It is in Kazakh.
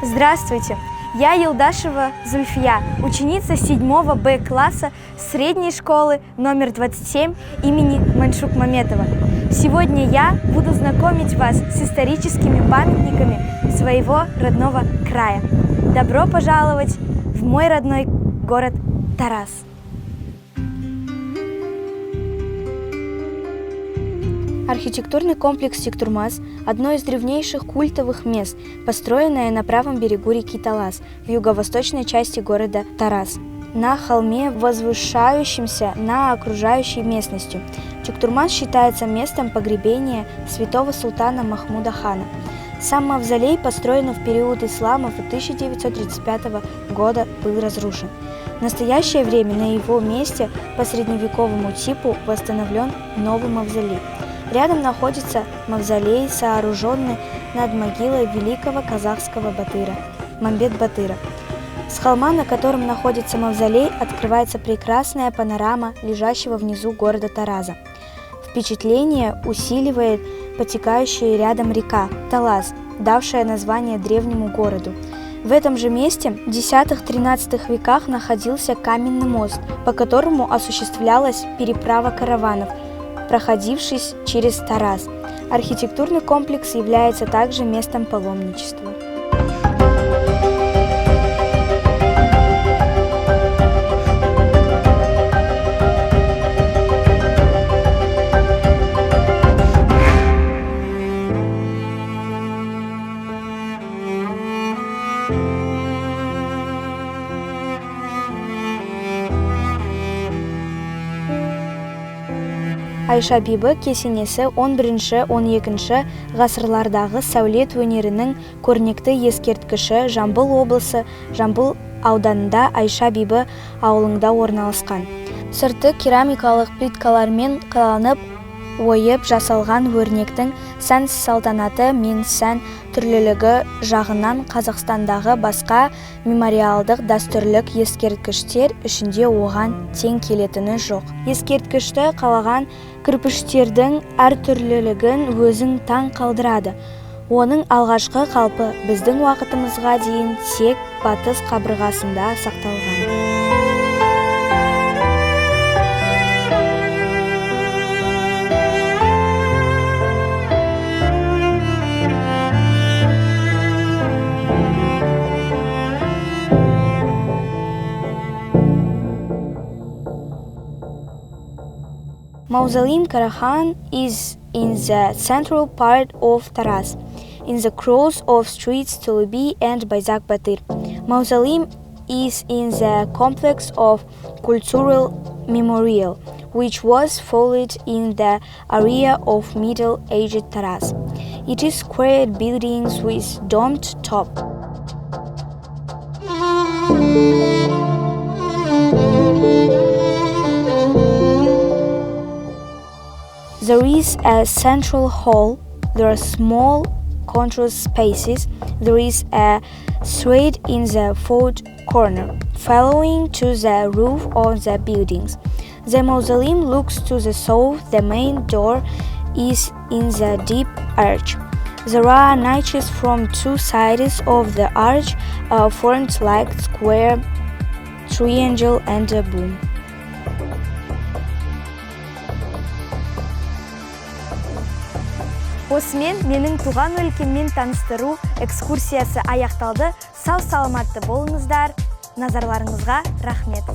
Здравствуйте! Я Елдашева Зульфия, ученица 7 Б класса средней школы номер 27 имени Маншук-Маметова. Сегодня я буду знакомить вас с историческими памятниками своего родного края. Добро пожаловать в мой родной город Тарас! Архитектурный комплекс Тиктурмас – одно из древнейших культовых мест, построенное на правом берегу реки Талас, в юго-восточной части города Тарас, на холме, возвышающемся над окружающей местностью. Тиктурмас считается местом погребения святого султана Махмуда хана. Сам мавзолей, построенный в период ислама в 1935 года, был разрушен. В настоящее время на его месте по средневековому типу восстановлен новый мавзолей. Рядом находится мавзолей, сооруженный над могилой великого казахского батыра Мамбет-Батыра. С холма, на котором находится мавзолей, открывается прекрасная панорама лежащего внизу города Тараза. Впечатление усиливает потекающая рядом река Талас, давшая название древнему городу. В этом же месте в X-XIII веках находился каменный мост, по которому осуществлялась переправа караванов, проходившись через Тарас. Архитектурный комплекс является также местом паломничества. Айша Бибі кесенесі 11-12 ғасырлардағы сәулет өнерінің көрнекті ескерткіші Жамбыл облысы Жамбыл ауданында Айша Бибі ауылында орналасқан. Сырты керамикалық плиткалармен қаланып, ойып жасалған өрнектің сән-салтанаты мен сән түрлілігі жағынан Қазақстандағы басқа мемориалдық дәстүрлік ескерткіштер ішінде оған тең келетіні жоқ. Ескерткішті қалаған кірпіштердің әртүрлілігін өзін таң қалдырады. Оның алғашқы қалпы біздің уақытымызға дейін тек батыс қабырғасында сақталған. Mausoleum Karahan is in the central part of Taras, in the cross of streets Tulubi and Bayzak Batır. Mausoleum is in the complex of cultural memorial, which was founded in the area of middle-aged Taras. It is square buildings with domed top. There is a central hall, there are small control spaces, there is a thread in the fourth corner, following to the roof of the buildings. The mausoleum looks to the south, the main door is in the deep arch. There are niches from two sides of the arch, formed like square, triangle and a boom. Осымен менің туған өлкеммен таныстыру экскурсиясы аяқталды. Сау саламатты болыңыздар. Назарларыңызға рахмет.